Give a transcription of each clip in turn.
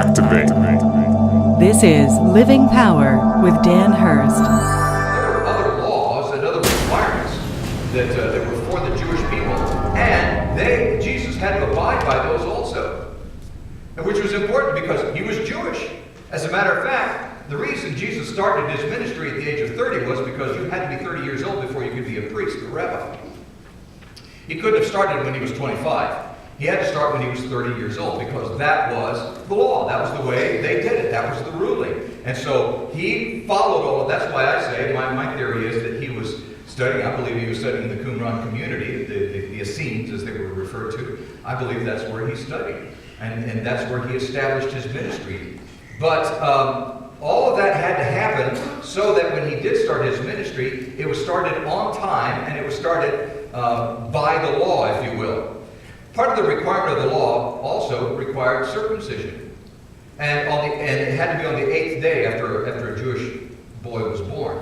Activate. This is Living Power with Dan Hurst. There were other laws and other requirements that were for the Jewish people, and Jesus had to abide by those also, and which was important because he was Jewish. As a matter of fact, the reason Jesus started his ministry at the age of 30 was because you had to be 30 years old before you could be a priest, a rabbi. He couldn't have started when he was 25. He had to start when he was 30 years old because that was the law. That was the way they did it. That was the ruling. And so he followed all of that's why I say, my theory is that he was studying, I believe he was studying the Qumran community, the Essenes as they were referred to. I believe that's where he studied. And that's where he established his ministry. But all of that had to happen so that when he did start his ministry, it was started on time and it was started by the law, if you will. Part of the requirement of the law also required circumcision. And it had to be on the 8th day after a Jewish boy was born.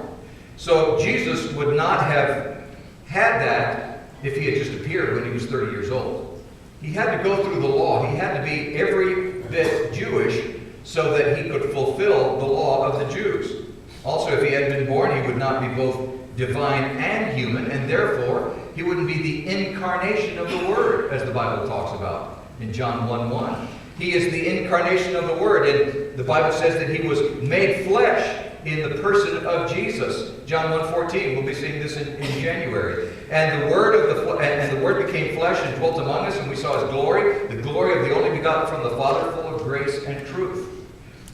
So Jesus would not have had that if he had just appeared when he was 30 years old. He had to go through the law. He had to be every bit Jewish so that he could fulfill the law of the Jews. Also, if he had been born, he would not be both divine and human, and therefore he wouldn't be the incarnation of the Word, as the Bible talks about in John 1:1. He is the incarnation of the Word, and the Bible says that he was made flesh in the person of Jesus. John 1:14. We'll be seeing this in January. And the Word became flesh and dwelt among us, and we saw his glory, the glory of the only begotten from the Father, full of grace and truth.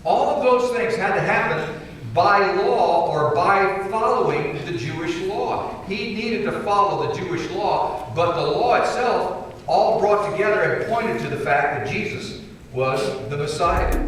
All of those things had to happen by law or by following the Jewish law. He needed to follow the Jewish law, but the law itself all brought together and pointed to the fact that Jesus was the Messiah.